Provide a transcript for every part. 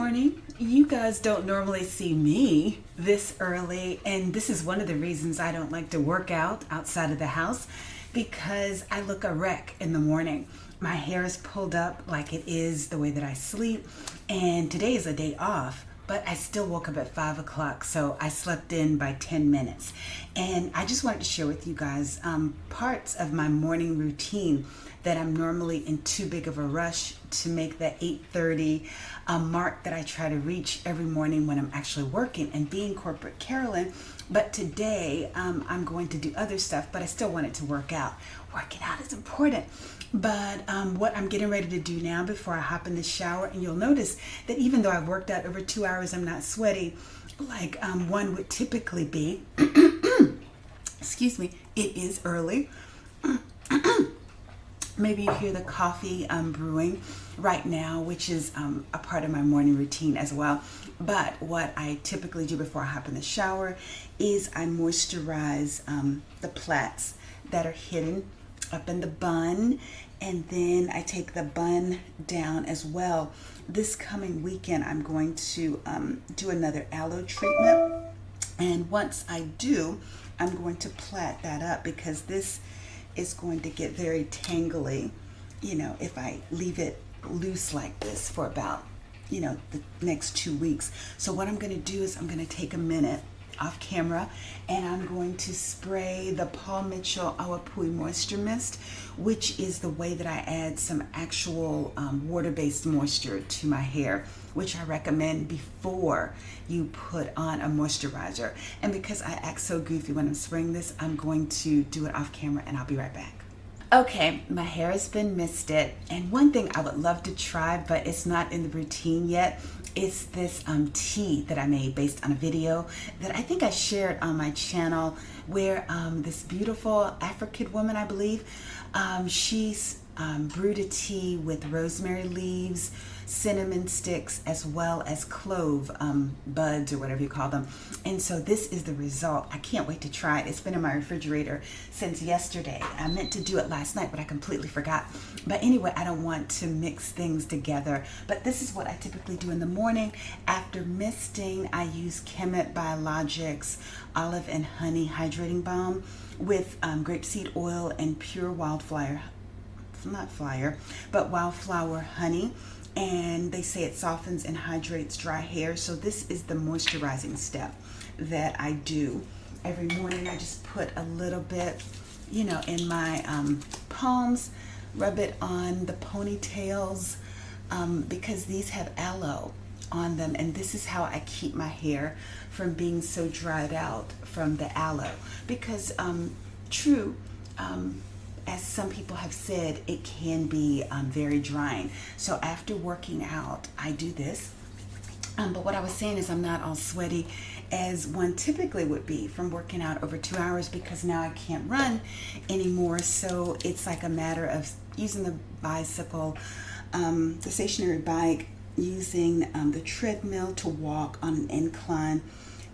morning. You guys don't normally see me this early, and this is one of the reasons I don't like to work out outside of the house because I look a wreck in the morning. My hair is pulled up like it is the way that I sleep, and today is a day off. But I still woke up at 5 o'clock, so I slept in by 10 minutes. And I just wanted to share with you guys parts of my morning routine that I'm normally in too big of a rush to make that 8:30 mark that I try to reach every morning when I'm actually working and being corporate Carolyn. But today I'm going to do other stuff, but I still wanted to work out. Working out is important. But what I'm getting ready to do now before I hop in the shower, and you'll notice that even though I've worked out over 2 hours, I'm not sweaty like one would typically be. Excuse me, it is early. Maybe you hear the coffee brewing right now, which is a part of my morning routine as well. But what I typically do before I hop in the shower is I moisturize the plaits that are hidden up in the bun, and then I take the bun down as well. This coming weekend I'm going to do another aloe treatment, and once I do, I'm going to plait that up because this is going to get very tangly, if I leave it loose like this for about, the next 2 weeks. So what I'm going to do is I'm going to take a minute off camera and I'm going to spray the Paul Mitchell Awapui Moisture Mist, which is the way that I add some actual water-based moisture to my hair, which I recommend before you put on a moisturizer. And because I act so goofy when I'm spraying this, I'm going to do it off camera and I'll be right back. Okay, my hair has been misted, and one thing I would love to try, but it's not in the routine yet, is this tea that I made based on a video that I think I shared on my channel where this beautiful African woman, I believe, she's brewed a tea with rosemary leaves, cinnamon sticks, as well as clove buds or whatever you call them. And so this is the result. I can't wait to try it. It's been in my refrigerator since yesterday. I meant to do it last night, but I completely forgot. But anyway, I don't want to mix things together. But this is what I typically do in the morning. After misting, I use Chemet Biologics Olive and Honey Hydrating Balm with grapeseed oil and pure wildflower honey, and they say it softens and hydrates dry hair. So this is the moisturizing step that I do every morning. I just put a little bit, in my palms, rub it on the ponytails because these have aloe on them, and this is how I keep my hair from being so dried out from the aloe because as some people have said, it can be very drying. So after working out, I do this. But what I was saying is I'm not all sweaty as one typically would be from working out over 2 hours because now I can't run anymore. So it's like a matter of using the bicycle, the stationary bike, using the treadmill to walk on an incline,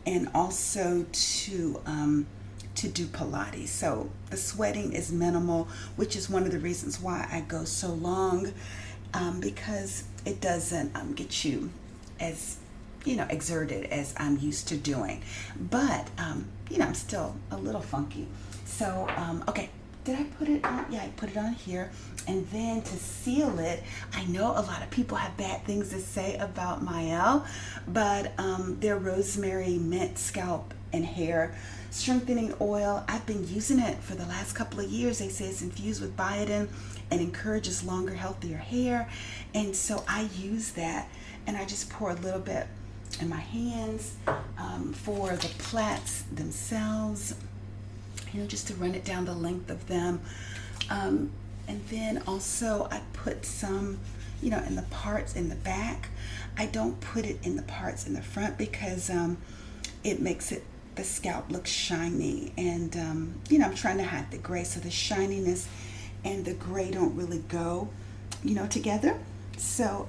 and also to do Pilates. So the sweating is minimal, which is one of the reasons why I go so long, because it doesn't get you as exerted as I'm used to doing. But I'm still a little funky. So okay, did I put it on? Yeah, I put it on here. And then to seal it, I know a lot of people have bad things to say about Mael, but their rosemary mint scalp and hair strengthening oil, I've been using it for the last couple of years. They say it's infused with biotin and encourages longer, healthier hair. And so I use that, and I just pour a little bit in my hands for the plaits themselves, just to run it down the length of them. And then also I put some, in the parts in the back. I don't put it in the parts in the front because it makes the scalp look shiny, and I'm trying to hide the gray, so the shininess and the gray don't really go together. So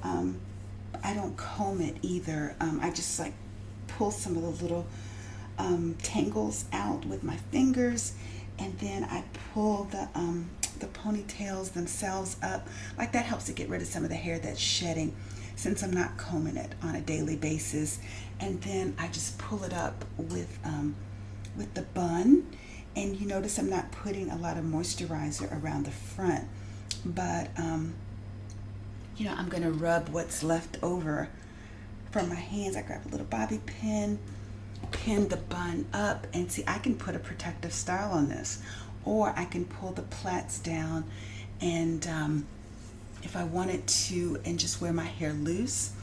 I don't comb it either. I just like pull some of the little tangles out with my fingers, and then I pull the ponytails themselves up. Like that helps to get rid of some of the hair that's shedding. since I'm not combing it on a daily basis. And then I just pull it up with the bun. And you notice I'm not putting a lot of moisturizer around the front, but you know, I'm going to rub what's left over from my hands. I grab a little bobby pin, pin the bun up, and see, I can put a protective style on this, or I can pull the plaits down, and if I wanted to, and just wear my hair loose,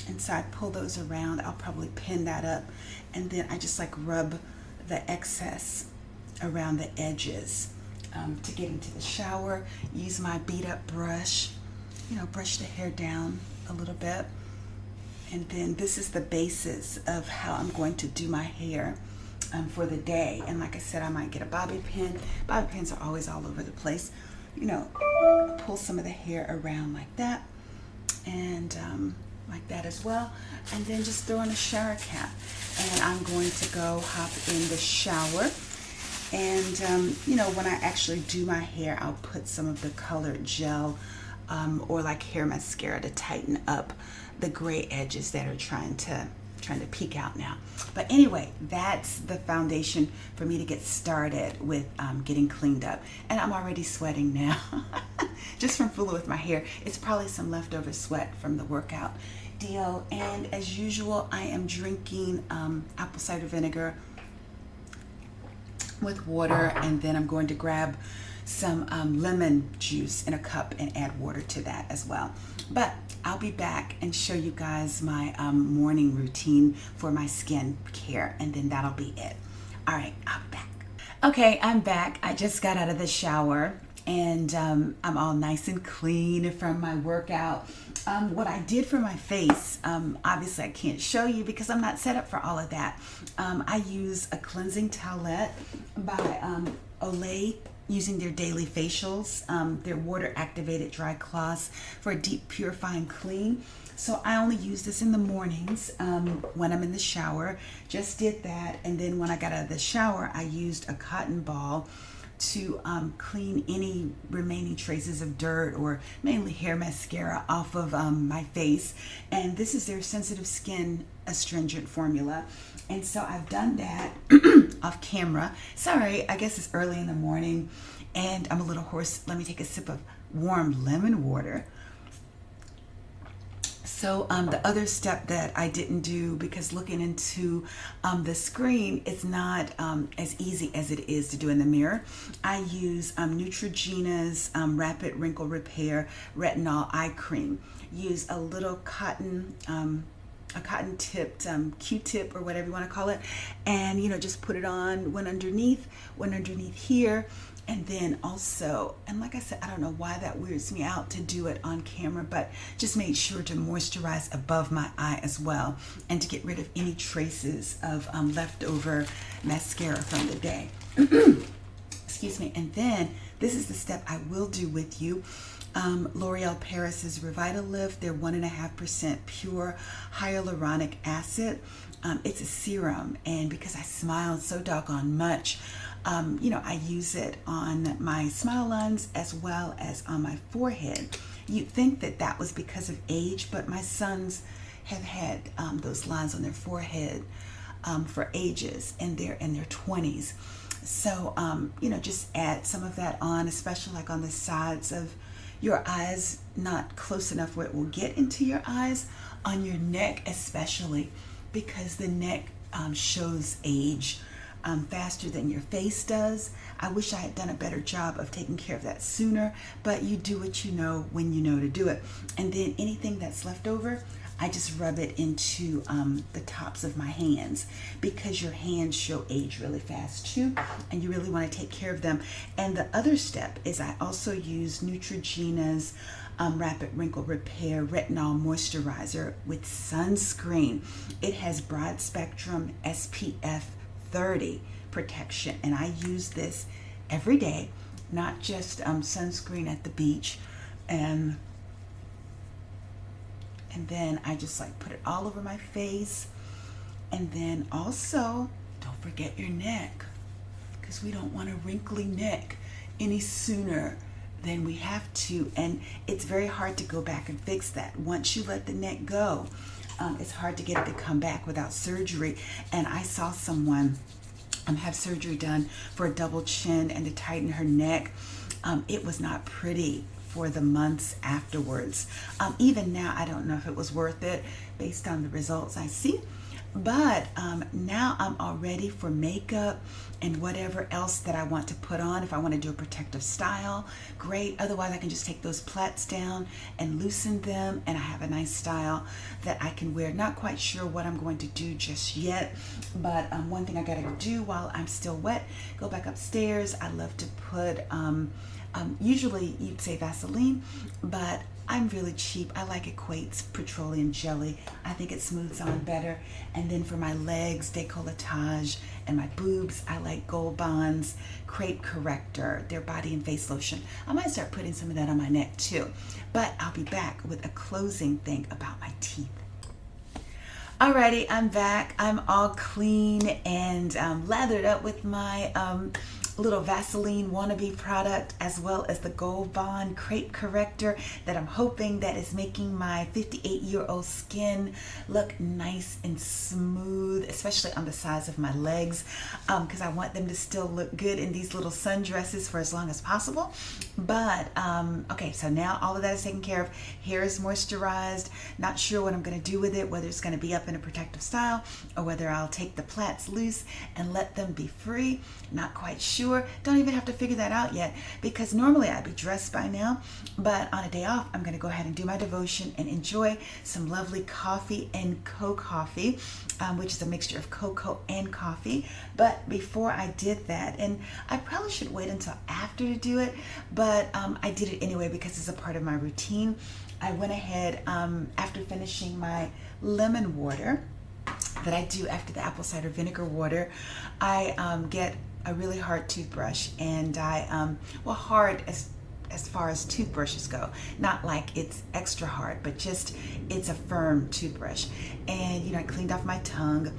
and so I pull those around, I'll probably pin that up, and then I just like rub the excess around the edges. To get into the shower, use my beat up brush, you know, brush the hair down a little bit. And then this is the basis of how I'm going to do my hair for the day. And like I said, I might get a bobby pin. Bobby pins are always all over the place. You know, pull some of the hair around like that, and like that as well. And then just throw in a shower cap. And I'm going to go hop in the shower. And you know, when I actually do my hair, I'll put some of the colored gel or like hair mascara to tighten up the gray edges that are trying to peek out now. But anyway, that's the foundation for me to get started with getting cleaned up. And I'm already sweating now just from fooling with my hair. It's probably some leftover sweat from the workout deal. And as usual, I am drinking apple cider vinegar with water, and then I'm going to grab some lemon juice in a cup and add water to that as well. But I'll be back and show you guys my morning routine for my skin care, and then that'll be it. All right, I'll be back. Okay, I'm back. I just got out of the shower, and I'm all nice and clean from my workout. What I did for my face, obviously I can't show you because I'm not set up for all of that. I use a cleansing towelette by Olay, using their daily facials, their water activated dry cloths for a deep purifying clean. So I only use this in the mornings when I'm in the shower. Just did that, and then when I got out of the shower, I used a cotton ball to clean any remaining traces of dirt or mainly hair mascara off of my face. And this is their sensitive skin astringent formula. And so I've done that off camera. Sorry, I guess it's early in the morning and I'm a little hoarse. Let me take a sip of warm lemon water. So the other step that I didn't do, because looking into the screen, it's not as easy as it is to do in the mirror. I use Neutrogena's Rapid Wrinkle Repair Retinol Eye Cream. Use a little cotton tipped Q-tip or whatever you want to call it, and you know, just put it on one underneath here. And then also, and like I said, I don't know why that weirds me out to do it on camera, but just made sure to moisturize above my eye as well, and to get rid of any traces of leftover mascara from the day. Excuse me. And then this is the step I will do with you. L'Oreal Paris's Revitalift, their 1.5% pure hyaluronic acid. It's a serum, and because I smiled so doggone much, you know, I use it on my smile lines as well as on my forehead. You'd think that that was because of age, but my sons have had those lines on their forehead for ages, and they're in their 20s. So, you know, just add some of that on, especially like on the sides of your eyes, not close enough where it will get into your eyes, on your neck especially, because the neck shows age faster than your face does. I wish I had done a better job of taking care of that sooner, but you do what you know when you know to do it. And then anything that's left over, I just rub it into the tops of my hands, because your hands show age really fast too, and you really want to take care of them. And the other step is I also use Neutrogena's Rapid Wrinkle Repair Retinol Moisturizer with sunscreen. It has broad spectrum SPF 30 protection, and I use this every day, not just sunscreen at the beach. And then I just like put it all over my face. And then also, don't forget your neck, because we don't want a wrinkly neck any sooner then we have to, and it's very hard to go back and fix that. Once you let the neck go, it's hard to get it to come back without surgery. And I saw someone have surgery done for a double chin and to tighten her neck. It was not pretty for the months afterwards. Even now, I don't know if it was worth it based on the results I see. But now I'm all ready for makeup and whatever else that I want to put on. If I want to do a protective style, great. Otherwise, I can just take those plaits down and loosen them, and I have a nice style that I can wear. Not quite sure what I'm going to do just yet, but one thing I got to do while I'm still wet, go back upstairs. I love to put, usually you'd say Vaseline, but I'm really cheap. I like Equate's petroleum jelly. I think it smooths on better. And then for my legs, décolletage, and my boobs, I like Gold Bond's Crepe Corrector, their body and face lotion. I might start putting some of that on my neck too. But I'll be back with a closing thing about my teeth. Alrighty, I'm back. I'm all clean and lathered up with my little Vaseline wannabe product, as well as the Gold Bond Crepe Corrector that I'm hoping that is making my 58-year-old skin look nice and smooth, especially on the sides of my legs, because I want them to still look good in these little sundresses for as long as possible. But okay, so now all of that is taken care of. Hair is moisturized. Not sure what I'm going to do with it, whether it's going to be up in a protective style or whether I'll take the plaits loose and let them be free. Not quite sure. Don't even have to figure that out yet, because normally I'd be dressed by now, but on a day off, I'm going to go ahead and do my devotion and enjoy some lovely coffee and co-coffee, which is a mixture of cocoa and coffee. But before I did that, and I probably should wait until after to do it, but I did it anyway because it's a part of my routine. I went ahead after finishing my lemon water that I do after the apple cider vinegar water. I get a really hard toothbrush, and I well, hard as far as toothbrushes go, not like it's extra hard, but just it's a firm toothbrush. And I cleaned off my tongue,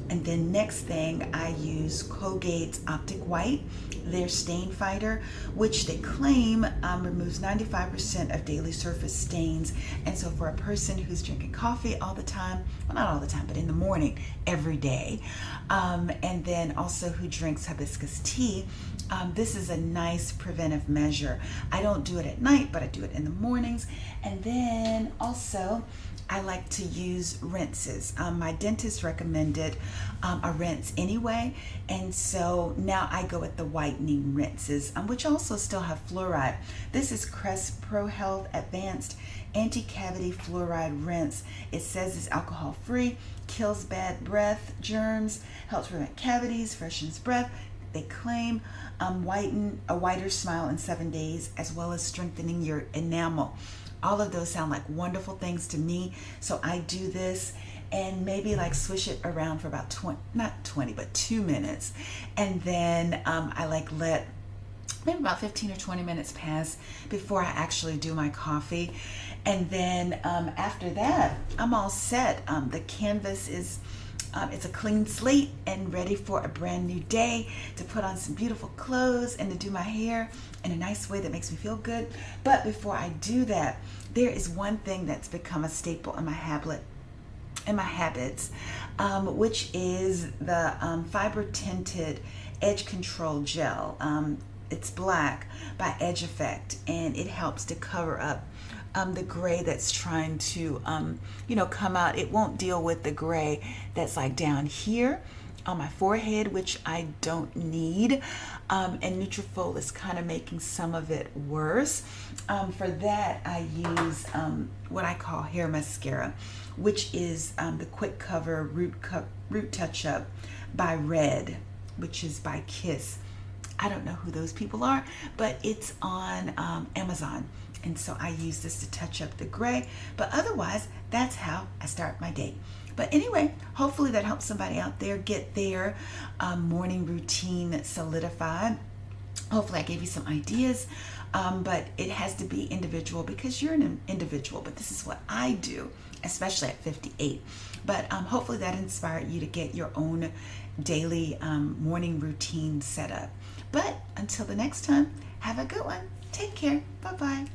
and then next thing I use Colgate's Optic White, their stain fighter, which they claim removes 95% of daily surface stains. And so for a person who's drinking coffee all the time, well, not all the time, but in the morning every day, and then also who drinks hibiscus tea, this is a nice preventive measure. I don't do it at night, but I do it in the mornings. And then also I like to use rinses. My dentist recommended a rinse anyway, and so now I go with the whitening rinses, which also still have fluoride. This is Crest Pro Health Advanced Anti-Cavity Fluoride Rinse. It says it's alcohol-free, kills bad breath germs, helps prevent cavities, freshens breath. They claim whiten a whiter smile in 7 days, as well as strengthening your enamel. All of those sound like wonderful things to me. So I do this and maybe like swish it around for about 2 minutes. And then I like let maybe about 15 or 20 minutes pass before I actually do my coffee. And then after that, I'm all set. The canvas is it's a clean slate and ready for a brand new day to put on some beautiful clothes and to do my hair in a nice way that makes me feel good. But before I do that, there is one thing that's become a staple in my habits, which is the fiber tinted edge control gel. It's black by Edge Effect, and it helps to cover up the gray that's trying to come out. It won't deal with the gray that's like down here on my forehead, which I don't need, and Nutrafol is kind of making some of it worse. For that, I use what I call hair mascara, which is the Quick Cover Root Touch Up by Red, which is by Kiss. I don't know who those people are, but it's on Amazon. And so I use this to touch up the gray. But otherwise, that's how I start my day. But anyway, hopefully that helps somebody out there get their morning routine solidified. Hopefully I gave you some ideas, but it has to be individual because you're an individual. But this is what I do, especially at 58. But hopefully that inspired you to get your own daily morning routine set up. But until the next time, have a good one. Take care. Bye-bye.